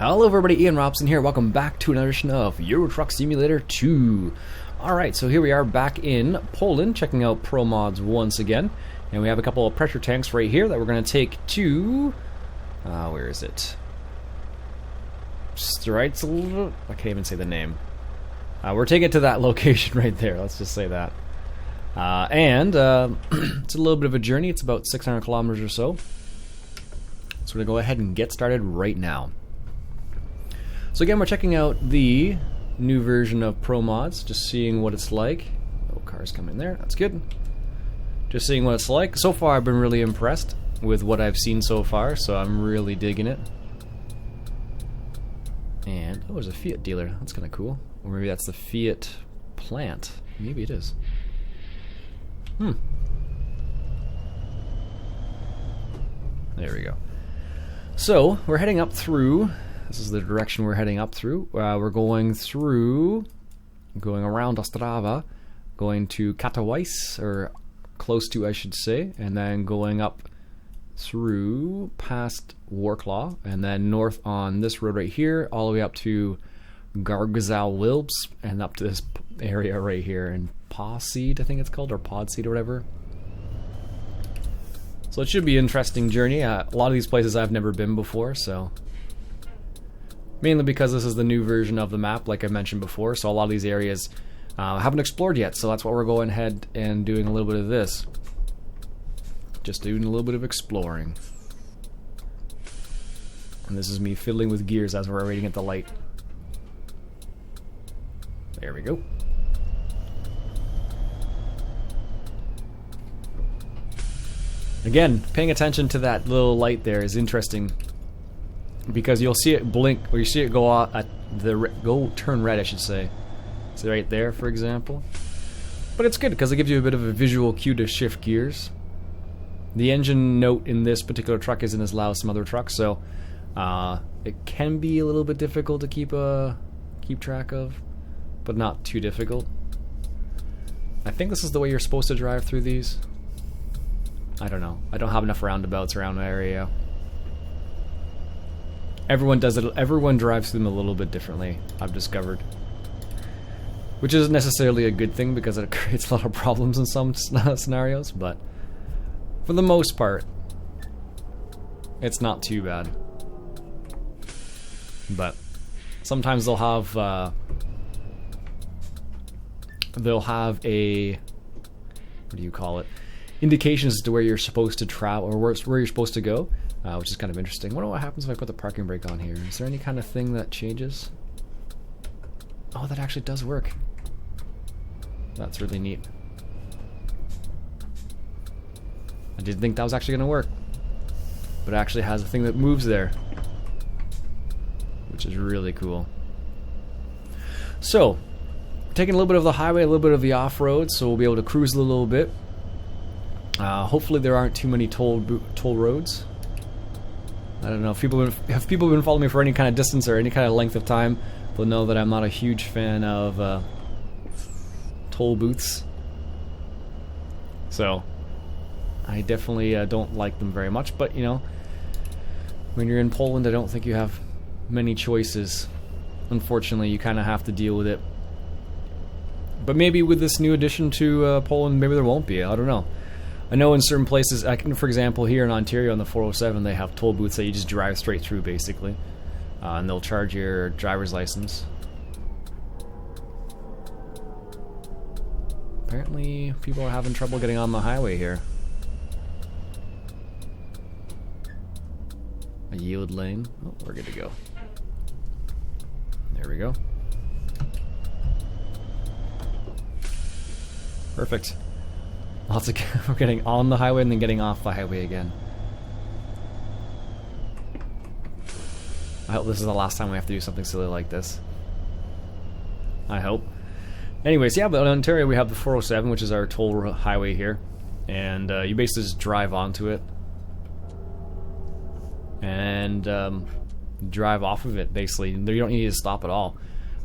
Hello everybody, Iain Robson here. Welcome back to another edition of Euro Truck Simulator 2. Alright, so here we are back in Poland, checking out Pro Mods once again. And we have a couple of pressure tanks right here that we're going to take to... where is it? Streitzel? I can't even say the name. We're taking it to that location right there, let's just say that. It's a little bit of a journey. It's about 600 kilometers or so. So we're going to go ahead and get started right now. So again, we're checking out the new version of Pro Mods, just seeing what it's like. Oh, cars come in there, that's good. Just seeing what it's like. So far I've been really impressed with what I've seen so far, so I'm really digging it. And, oh, there's a Fiat dealer, that's kind of cool. Or maybe that's the Fiat plant. Maybe it is. There we go. So, we're heading up through... This is the direction we're heading up through. We're going around Ostrava, going to Katowice, or close to, I should say, and then going up through past Warklaw, and then north on this road right here, all the way up to Gargazal-Wilbs, and up to this area right here in Podseed, I think it's called, or Podseed or whatever. So it should be an interesting journey. A lot of these places I've never been before, so... Mainly because this is the new version of the map, like I mentioned before, so a lot of these areas haven't explored yet, so that's why we're going ahead and doing a little bit of this. Just doing a little bit of exploring. And this is me fiddling with gears as we're waiting at the light. There we go. Again, paying attention to that little light there is interesting. Because you'll see it blink, or you see it go out at turn red, I should say. See right there, for example. But it's good because it gives you a bit of a visual cue to shift gears. The engine note in this particular truck isn't as loud as some other trucks, so it can be a little bit difficult to keep track of, but not too difficult. I think this is the way you're supposed to drive through these. I don't know. I don't have enough roundabouts around my area. Everyone does it. Everyone drives them a little bit differently, I've discovered. Which isn't necessarily a good thing because it creates a lot of problems in some scenarios, but for the most part, it's not too bad. But sometimes they'll have a, what do you call it? Indications as to where you're supposed to travel, or where you're supposed to go. Which is kind of interesting. I wonder what happens if I put the parking brake on here. Is there any kind of thing that changes? Oh, that actually does work. That's really neat. I didn't think that was actually going to work. But it actually has a thing that moves there. Which is really cool. So, taking a little bit of the highway, a little bit of the off-road, so we'll be able to cruise a little bit. Hopefully there aren't too many toll roads. I don't know, if people have been following me for any kind of distance or any kind of length of time, they'll know that I'm not a huge fan of toll booths. So, I definitely don't like them very much, but you know, when you're in Poland, I don't think you have many choices. Unfortunately, you kind of have to deal with it. But maybe with this new addition to Poland, maybe there won't be, I don't know. I know in certain places, for example, here in Ontario on the 407, they have toll booths that you just drive straight through, basically. And they'll charge your driver's license. Apparently, people are having trouble getting on the highway here. A yield lane. Oh, we're good to go. There we go. Perfect. Lots of we're getting on the highway and then getting off the highway again. I hope this is the last time we have to do something silly like this. I hope. Anyways, yeah, but in Ontario we have the 407, which is our toll highway here. And you basically just drive onto it. And drive off of it, basically. You don't need to stop at all.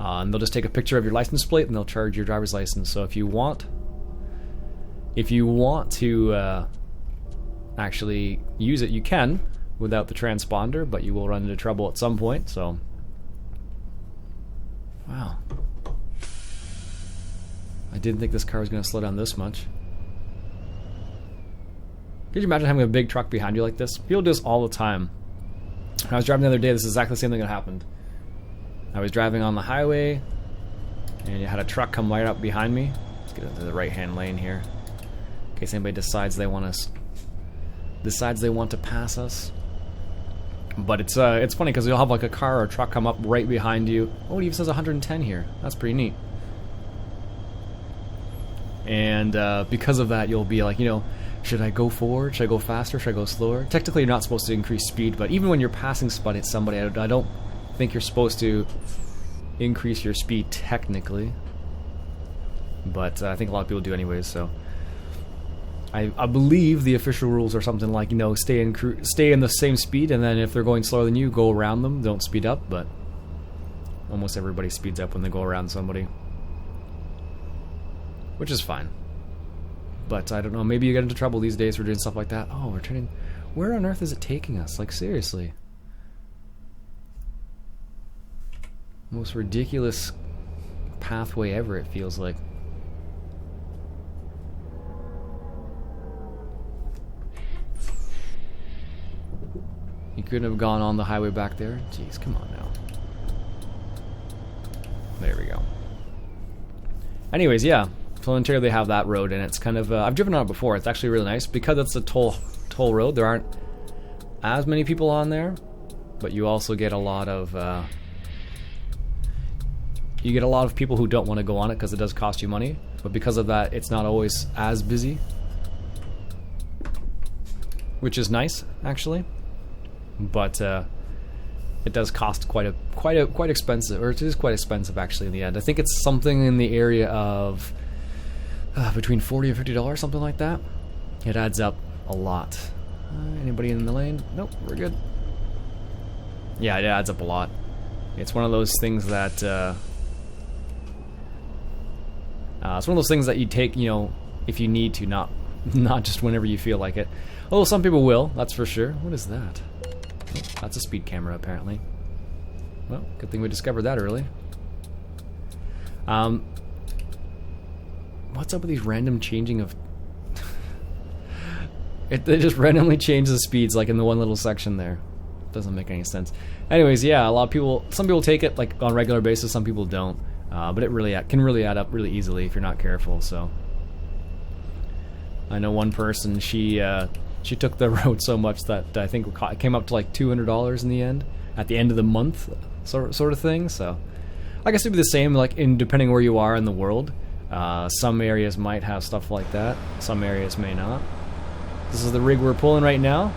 And they'll just take a picture of your license plate and they'll charge your driver's license. So if you want to actually use it, you can. without the transponder, but you will run into trouble at some point, so... Wow. I didn't think this car was going to slow down this much. Could you imagine having a big truck behind you like this? People do this all the time. When I was driving the other day, this is exactly the same thing that happened. I was driving on the highway, and you had a truck come right up behind me. Let's get into the right-hand lane here, in case anybody decides they want to pass us. But it's funny because you'll have like a car or a truck come up right behind you. Oh, it even says 110 here. That's pretty neat. And because of that, you'll be like, you know, should I go forward? Should I go faster? Should I go slower? Technically, you're not supposed to increase speed, but even when you're passing somebody, I don't think you're supposed to increase your speed technically. But I think a lot of people do anyways, so... I believe the official rules are something like, you know, stay in the same speed, and then if they're going slower than you, go around them. Don't speed up, but almost everybody speeds up when they go around somebody. Which is fine. But I don't know, maybe you get into trouble these days for doing stuff like that. Oh, we're turning... Where on earth is it taking us? Like, seriously. Most ridiculous pathway ever, it feels like. You couldn't have gone on the highway back there? Jeez, come on now. There we go. Anyways, yeah. So in Ontario they have that road, and it's kind of... I've driven on it before. It's actually really nice. Because it's a toll road, there aren't as many people on there. But you also get a lot of... you get a lot of people who don't want to go on it because it does cost you money. But because of that, it's not always as busy. Which is nice, actually. But it does cost quite expensive, or it is quite expensive actually in the end. I think it's something in the area of between $40 and $50, something like that. It adds up a lot. Anybody in the lane? Nope, we're good. Yeah, it adds up a lot. It's one of those things that it's one of those things that you take, you know, if you need to, not just whenever you feel like it. Although some people will, that's for sure. What is that? Oh, that's a speed camera, apparently. Well, good thing we discovered that early. What's up with these random changing of... They just randomly change the speeds, like in the one little section there. Doesn't make any sense. Anyways, yeah, a lot of people... Some people take it like on a regular basis, some people don't. But it really can really add up really easily if you're not careful, so... I know one person, she took the road so much that I think it came up to like $200 in the end, at the end of the month, sort of thing. So I guess it'd be the same, like depending where you are in the world. Some areas might have stuff like that. Some areas may not. This is the rig we're pulling right now.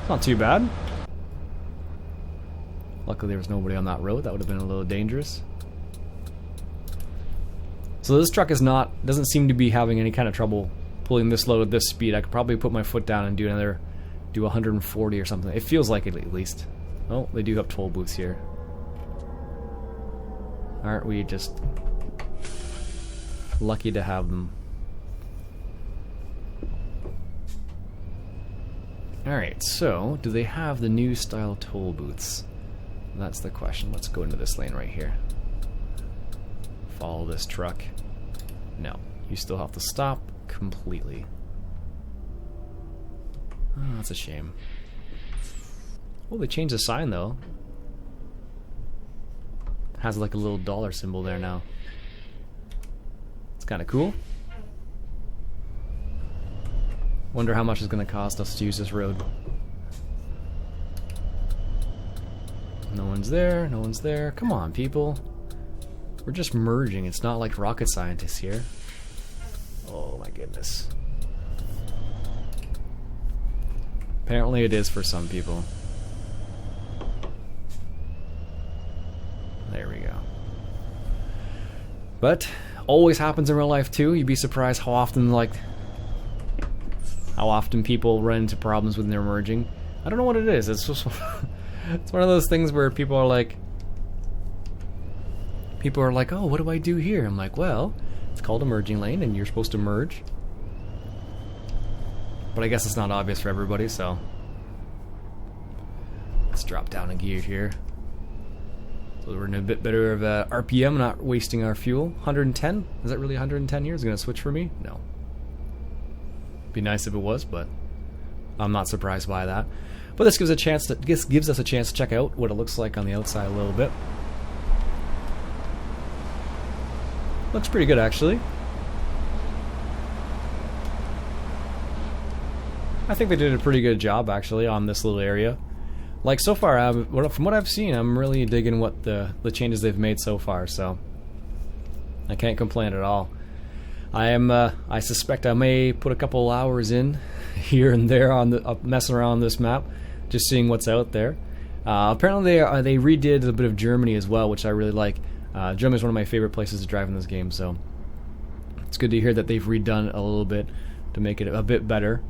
It's not too bad. Luckily there was nobody on that road. That would have been a little dangerous. So this truck doesn't seem to be having any kind of trouble pulling this load at this speed. I could probably put my foot down and do 140 or something. It feels like it at least. Oh, they do have toll booths here. Aren't we just lucky to have them? Alright, so do they have the new style toll booths? That's the question. Let's go into this lane right here. Follow this truck. No, you still have to stop completely. Oh, that's a shame. Oh, they changed the sign though. It has like a little dollar symbol there now. It's kind of cool. Wonder how much it's going to cost us to use this road. No one's there, no one's there. Come on, people. We're just merging. It's not like rocket scientists here. Oh my goodness. Apparently it is for some people. There we go. But always happens in real life too. You'd be surprised how often people run into problems when they're merging. I don't know what it is. It's just it's one of those things where people are like, oh, what do I do here? I'm like, well, it's called a merging lane and you're supposed to merge. But I guess it's not obvious for everybody, so Let's drop down a gear here. So we're in a bit better of a RPM, not wasting our fuel. 110? Is that really 110 here? Is it going to switch for me? No. Be nice if it was, but I'm not surprised by that. But this gives us a chance to check out what it looks like on the outside a little bit. Looks pretty good, actually. I think they did a pretty good job, actually, on this little area. Like, so far, from what I've seen, I'm really digging what the changes they've made so far, so I can't complain at all. I suspect I may put a couple hours in here and there on messing around this map, just seeing what's out there. Apparently, they redid a bit of Germany as well, which I really like. Germany is one of my favorite places to drive in this game, so it's good to hear that they've redone a little bit to make it a bit better,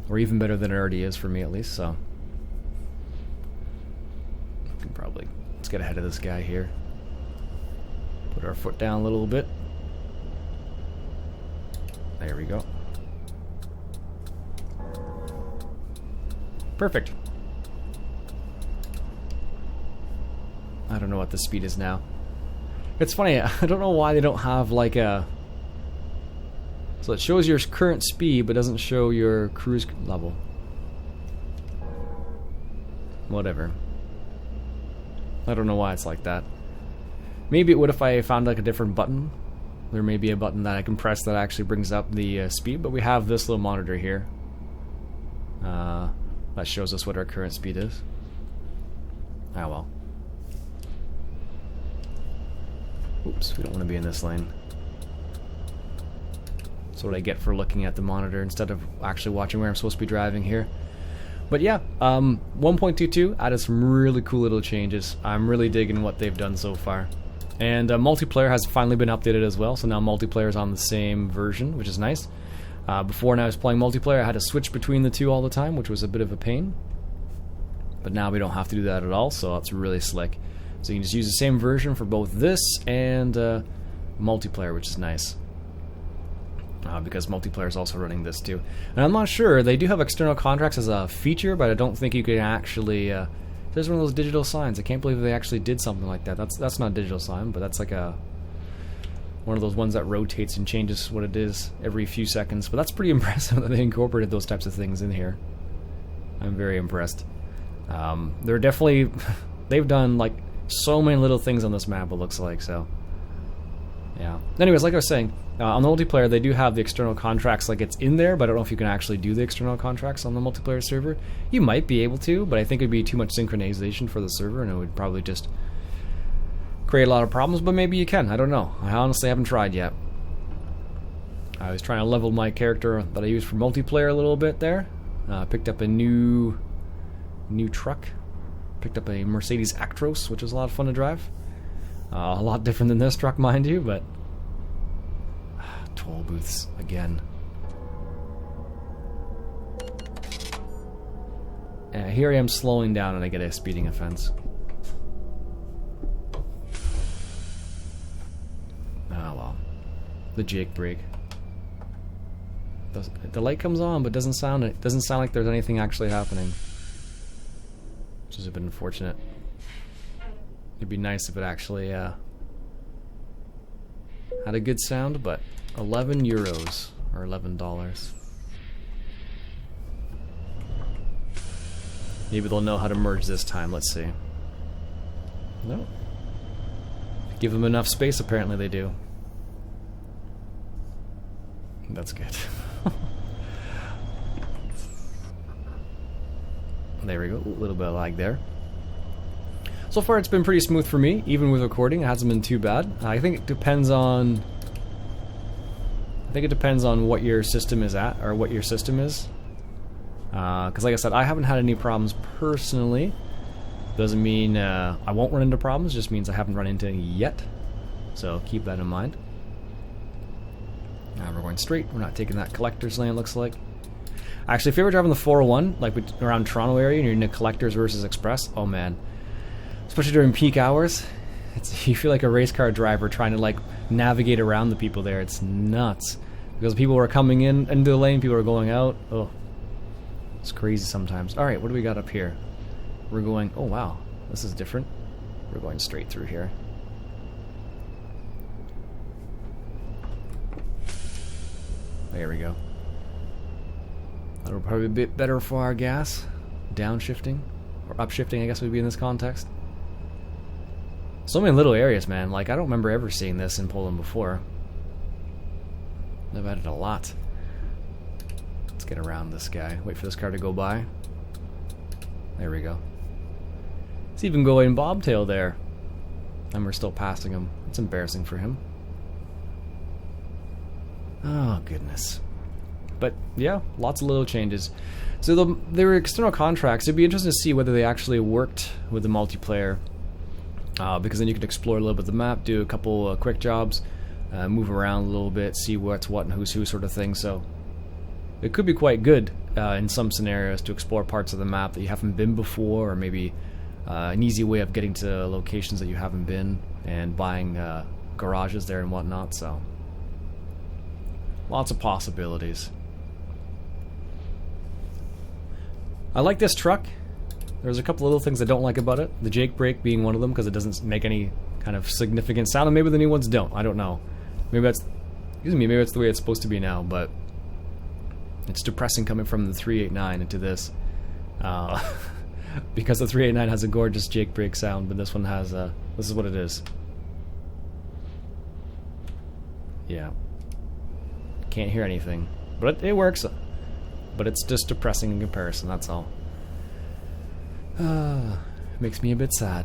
or even better than it already is for me, at least. So. Let's get ahead of this guy here. Put our foot down a little bit. There we go. Perfect. I don't know what the speed is now. It's funny, I don't know why they don't have like a... So it shows your current speed but doesn't show your cruise level. Whatever. I don't know why it's like that. Maybe it would if I found like a different button. There may be a button that I can press that actually brings up the speed, but we have this little monitor here. That shows us what our current speed is. Ah well. Oops, we don't want to be in this lane. That's what I get for looking at the monitor instead of actually watching where I'm supposed to be driving here. But yeah, 1.22 added some really cool little changes. I'm really digging what they've done so far. And multiplayer has finally been updated as well, so now multiplayer is on the same version, which is nice. Before, when I was playing multiplayer, I had to switch between the two all the time, which was a bit of a pain. But now we don't have to do that at all, so it's really slick. So you can just use the same version for both this and multiplayer, which is nice. Because multiplayer is also running this too. And I'm not sure, they do have external contracts as a feature, but I don't think you can actually... there's one of those digital signs. I can't believe they actually did something like that. That's not a digital sign, but that's like one of those ones that rotates and changes what it is every few seconds. But that's pretty impressive that they incorporated those types of things in here. I'm very impressed. They're definitely... they've done like so many little things on this map, it looks like, so... Yeah. Anyways, like I was saying, on the multiplayer, they do have the external contracts, like it's in there, but I don't know if you can actually do the external contracts on the multiplayer server. You might be able to, but I think it'd be too much synchronization for the server, and it would probably just create a lot of problems, but maybe you can. I don't know. I honestly haven't tried yet. I was trying to level my character that I use for multiplayer a little bit there. Picked up a new truck. Picked up a Mercedes Actros, which was a lot of fun to drive. A lot different than this truck, mind you, but... toll booths, again. Here I am slowing down and I get a speeding offense. Oh well. The Jake brake. The light comes on, but it doesn't sound like there's anything actually happening. Which is a bit unfortunate. It'd be nice if it actually had a good sound, but 11 euros or $11. Maybe they'll know how to merge this time. Let's see. No. Give them enough space, apparently they do. That's good. There we go. A little bit of lag there. So far it's been pretty smooth for me, even with recording. It hasn't been too bad. I think it depends on what your system is at, or what your system is. Because like I said, I haven't had any problems personally. Doesn't mean I won't run into problems, just means I haven't run into any yet. So keep that in mind. Now we're going straight. We're not taking that collector's lane, it looks like. Actually, if you're ever driving the 401, like around Toronto area, and you're in the collectors versus express, oh man. Especially during peak hours, you feel like a race car driver trying to like navigate around the people there. It's nuts. Because people are coming into the lane, people are going out. Oh, it's crazy sometimes. Alright, what do we got up here? we're going... Oh, wow. This is different. We're going straight through here. There we go. That'll probably be a bit better for our gas. Downshifting. Or upshifting, I guess, would be in this context. So many little areas, man. Like, I don't remember ever seeing this in Poland before. They've added a lot. Let's get around this guy. Wait for this car to go by. There we go. It's even going bobtail there. And we're still passing him. It's embarrassing for him. Oh, goodness. But, yeah, lots of little changes. So there were external contracts. It'd be interesting to see whether they actually worked with the multiplayer. Because then you could explore a little bit of the map, do a couple quick jobs, move around a little bit, see what's what and who's who sort of thing. So it could be quite good in some scenarios to explore parts of the map that you haven't been before, or maybe an easy way of getting to locations that you haven't been and buying garages there and whatnot. So lots of possibilities. I like this truck. There's a couple little things I don't like about it. The Jake brake being one of them, because it doesn't make any kind of significant sound, and maybe the new ones don't. I don't know. Maybe that's, maybe that's the way it's supposed to be now, but it's depressing coming from the 389 into this. Because the 389 has a gorgeous Jake brake sound, but this one has a, this is what it is. Yeah. Can't hear anything. But it works. But it's just depressing in comparison, that's all. Makes me a bit sad.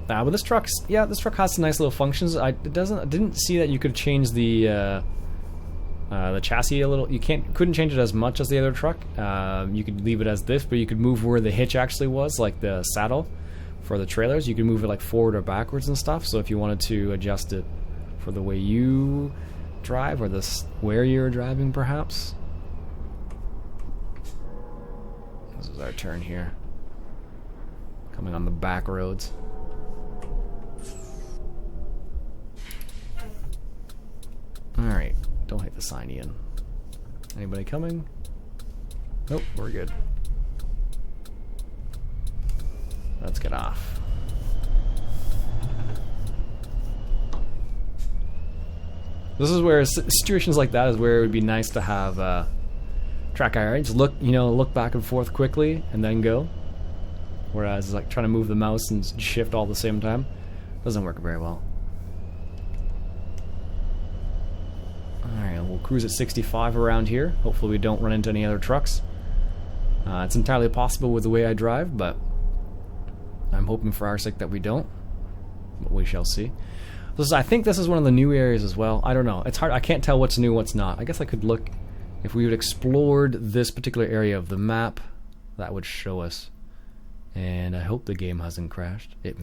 But this truck's, yeah, this truck has some nice little functions. I didn't see that you could change the chassis a little. You couldn't change it as much as the other truck. You could leave it as this, but you could move where the hitch actually was, like the saddle for the trailers. You could move it like forward or backwards and stuff. So if you wanted to adjust it for the way you drive, or where you're driving, perhaps. This is our turn here. Coming on the back roads. Alright, don't hit the sign, Ian. Anybody coming? Nope, we're good. Let's get off. This is where situations like that is where it would be nice to have track IR. Just look back and forth quickly and then go. Whereas like trying to move the mouse and shift all at the same time doesn't work very well. Alright, we'll cruise at 65 around here. Hopefully we don't run into any other trucks. It's entirely possible with the way I drive, but I'm hoping for our sake that we don't. But we shall see. I think this is one of the new areas as well. I don't know. It's hard. I can't tell what's new, what's not. I guess I could look. If we had explored this particular area of the map, that would show us. And I hope the game hasn't crashed. It